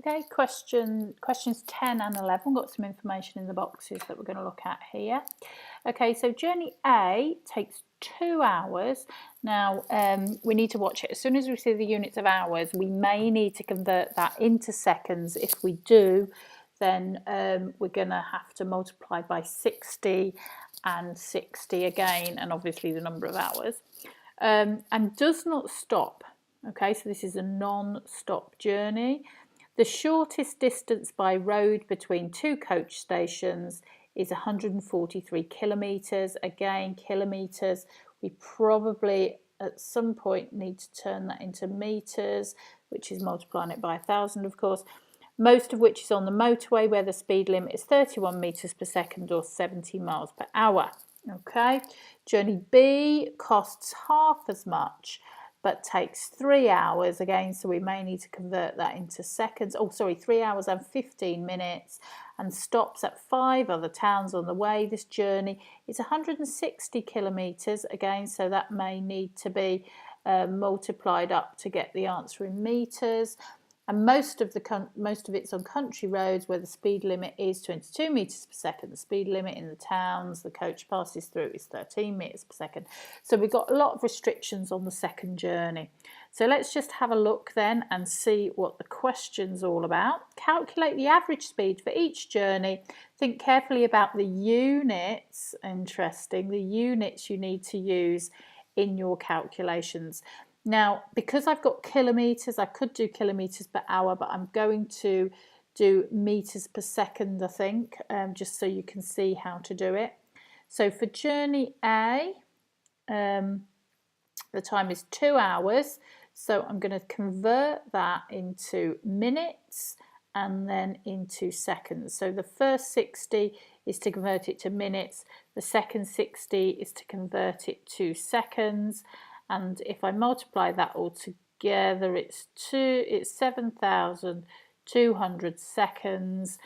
Okay, questions 10 and 11, got some information in the boxes that we're going to look at here. Okay, so journey A takes 2 hours. Now, we need to watch it. As soon as we see the units of hours, we may need to convert that into seconds. If we do, then we're going to have to multiply by 60 and 60 again, and obviously the number of hours. And does not stop. Okay, so this is a non-stop journey. The shortest distance by road between two coach stations is 143 kilometres. Again, kilometres, we probably at some point need to turn that into metres, which is multiplying it by 1,000, of course. Most of which is on the motorway, where the speed limit is 31 metres per second or 70 miles per hour. Okay, journey B costs half as much, but takes 3 hours again, so we may need to convert that into seconds. 3 hours and 15 minutes, and stops at 5 other towns on the way. This journey is 160 kilometres again, so that may need to be multiplied up to get the answer in metres. And most of it's on country roads where the speed limit is 22 metres per second. The speed limit in the towns the coach passes through is 13 metres per second. So we've got a lot of restrictions on the second journey. So let's just have a look then and see what the question's all about. Calculate the average speed for each journey. Think carefully about the units. Interesting, the units you need to use in your calculations. Now, because I've got kilometres, I could do kilometres per hour, but I'm going to do metres per second, I think, just so you can see how to do it. So for journey A, the time is 2 hours. So I'm going to convert that into minutes and then into seconds. So the first 60 is to convert it to minutes. The second 60 is to convert it to seconds. And if I multiply that all together, it's 7,200 seconds.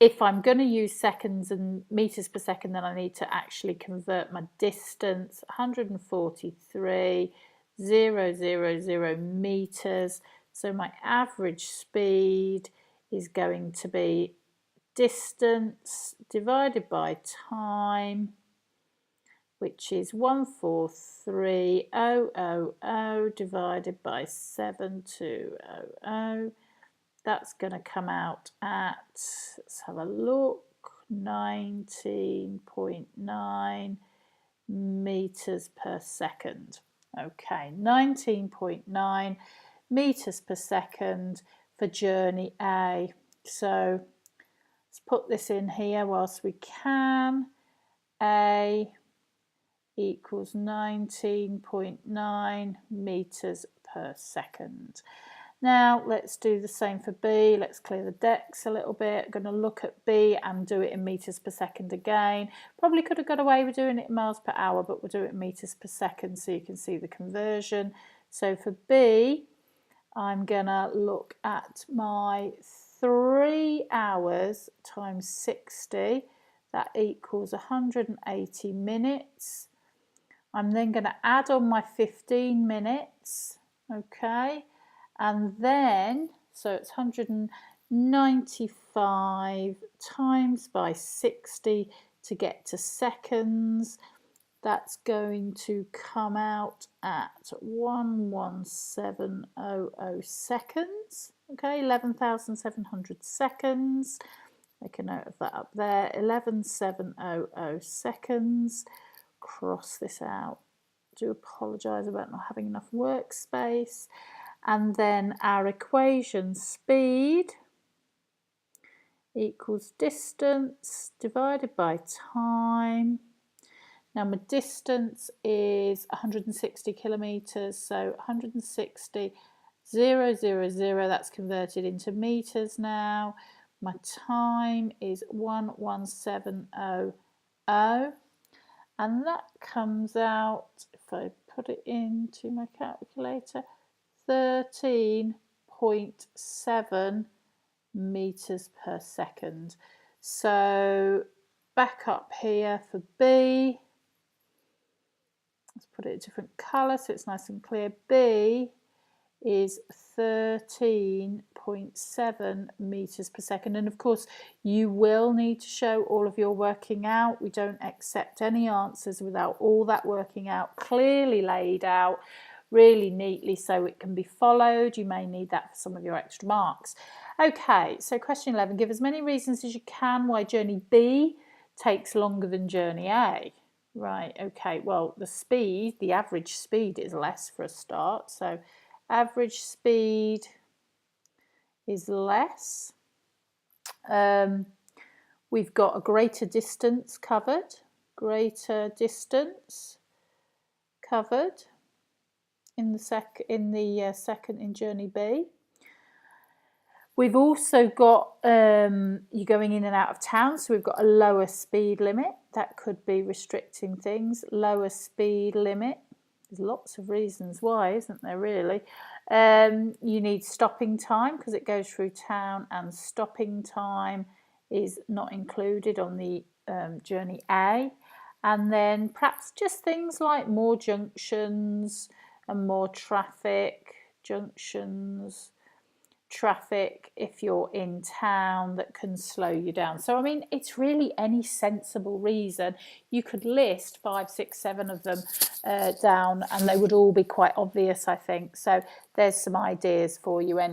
If I'm going to use seconds and meters per second, then I need to actually convert my distance. 143,000 meters. So my average speed is going to be distance divided by time, which is 143,000 divided by 7,200. That's going to come out at, let's have a look, 19.9 meters per second. Okay, 19.9 meters per second for journey A. So let's put this in here whilst we can. A equals 19.9 meters per second. Now let's do the same for B. Let's clear the decks a little bit. I'm going to look at B and do it in meters per second again. Probably could have got away with doing it in miles per hour, but we'll do it in meters per second so you can see the conversion. So for B, I'm going to look at my 3 hours times 60. That equals 180 minutes. I'm then going to add on my 15 minutes, okay, and then, so it's 195 times by 60 to get to seconds. That's going to come out at 11700 seconds, okay, 11,700 seconds. Make a note of that up there, 11,700 seconds. Cross this out. Do apologise about not having enough workspace. And then our equation, speed equals distance divided by time. Now my distance is 160 kilometres, so 160,000, that's converted into metres now. My time is 11700. And that comes out, if I put it into my calculator, 13.7 meters per second. So back up here for B. Let's put it a different colour so it's nice and clear. B is 13.7 0.7 meters per second. And of course, you will need to show all of your working out. We don't accept any answers without all that working out clearly laid out, really neatly, so it can be followed. You may need that for some of your extra marks. Okay, so question 11, give as many reasons as you can why journey B takes longer than journey A. Right, okay, well, the average speed is less for a start, so average speed is less. We've got a greater distance covered in journey B. We've also got you're going in and out of town, so we've got a lower speed limit. That could be restricting things. Lower speed limit. There's lots of reasons why, isn't there, really? You need stopping time because it goes through town, and stopping time is not included on the journey A. And then perhaps just things like more junctions and more traffic, traffic if you're in town that can slow you down. So I mean, it's really any sensible reason. You could list 5, 6, 7 of them down and they would all be quite obvious, I think. So there's some ideas for you anyway.